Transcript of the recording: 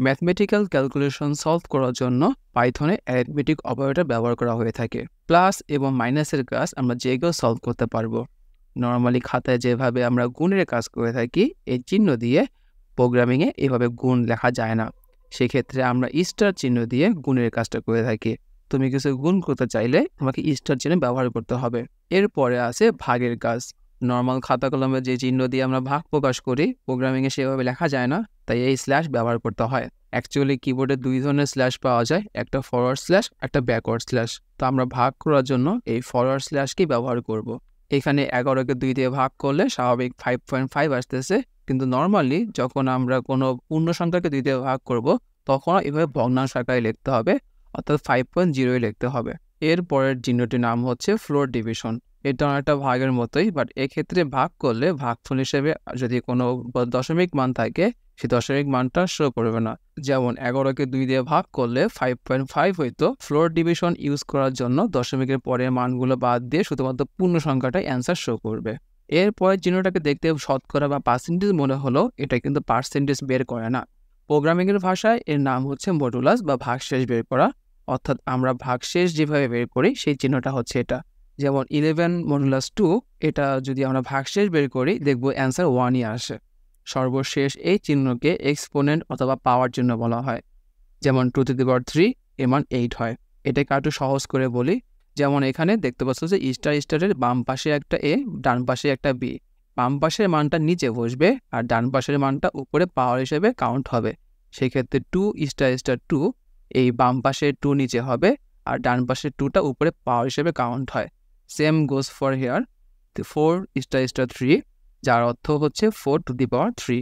Mathematical calculation solve করার জন্য পাইথনে arithmetic operator ব্যবহার করা হয়ে থাকে। প্লাস এবং মাইনাসের কাজ আমরা যে কেউ সলভ করতে পারবো। নর্মালি খাতায় যেভাবে আমরা গুণের কাজ করে থাকি এই চিহ্ন দিয়ে, প্রোগ্রামিংয়ে এভাবে গুণ লেখা যায় না। সেক্ষেত্রে আমরা স্টার চিহ্ন দিয়ে গুণের কাজটা করে থাকি। তুমি কিছু গুণ করতে চাইলে তোমাকে স্টার চিহ্ন ব্যবহার করতে হবে। এরপরে আছে ভাগের কাজ। নর্মাল খাতা কলমে যে চিহ্ন দিয়ে আমরা ভাগ প্রকাশ করি, প্রোগ্রামিংয়ে সেভাবে লেখা যায় না, তাই এই স্ল্যাশ ব্যবহার করতে হয়। অ্যাকচুয়ালি কিবোর্ডে দুই ধরনের স্ল্যাশ পাওয়া যায়, একটা ফরওয়ার্ড স্ল্যাশ, একটা ব্যাকওয়ার্ড স্ল্যাশ। তো আমরা ভাগ করার জন্য এই ফরওয়ার্ড স্ল্যাশকেই ব্যবহার করব। এখানে 11কে 2 দিয়ে ভাগ করলে স্বাভাবিক 5.5 আসতেছে, কিন্তু নর্মালি যখন আমরা কোনো পূর্ণ সংখ্যাকে 2 দিয়ে ভাগ করব তখন এভাবে ভগ্নাংশ আকারে লিখতে হবে, অর্থাৎ 5.0 লিখতে হবে। এর পরের চিহ্নটির নাম হচ্ছে ফ্লোর ডিভিশন। এটা অনেকটা ভাগের মতোই, বাট এক্ষেত্রে ভাগ করলে ভাগফল হিসেবে যদি কোনো দশমিক মান থাকে সেই দশমিক মানটা শো করবে না। যেমন 11কে 2 দিয়ে ভাগ করলে 5.5 হইতো, ফ্লোর ডিভিশন ইউজ করার জন্য দশমিকের পরের মানগুলো বাদ দিয়ে শুধুমাত্র পূর্ণ সংখ্যাটাই অ্যান্সার শো করবে। এরপরের চিহ্নটাকে দেখতে শতকরা বা পার্সেন্টেজ মনে হলো, এটা কিন্তু পার্সেন্টেজ বের করে না। প্রোগ্রামিংয়ের ভাষায় এর নাম হচ্ছে মডুলাস বা ভাগশেষ বের করা, অর্থাৎ আমরা ভাগশেষ যেভাবে বের করি সেই চিহ্নটা হচ্ছে এটা। যেমন 11 মডুলাস 2, এটা যদি আমরা ভাগশেষ বের করি দেখব অ্যান্সার 1ই আসে। সর্বশেষ এই চিহ্নকে এক্সপোনেন্ট অথবা পাওয়ার চিহ্ন বলা হয়। যেমন 2^3 এর মান 8 হয়। এটাকে একটু সহজ করে বলি, যেমন এখানে দেখতে পাচ্ছ যে স্টারের বাম পাশে একটা এ, ডান পাশে একটা বি। বাম পাশের মানটা নিচে বসবে আর ডান পাশের মানটা উপরে পাওয়ার হিসেবে কাউন্ট হবে। সেক্ষেত্রে 2*2 এই বাম পাশে 2 নিচে হবে আর ডান পাশের 2টা উপরে পাওয়ার হিসেবে কাউন্ট হয়। সেম গোজ ফর হেয়ার 4*3, যার অর্থ হচ্ছে 4^3।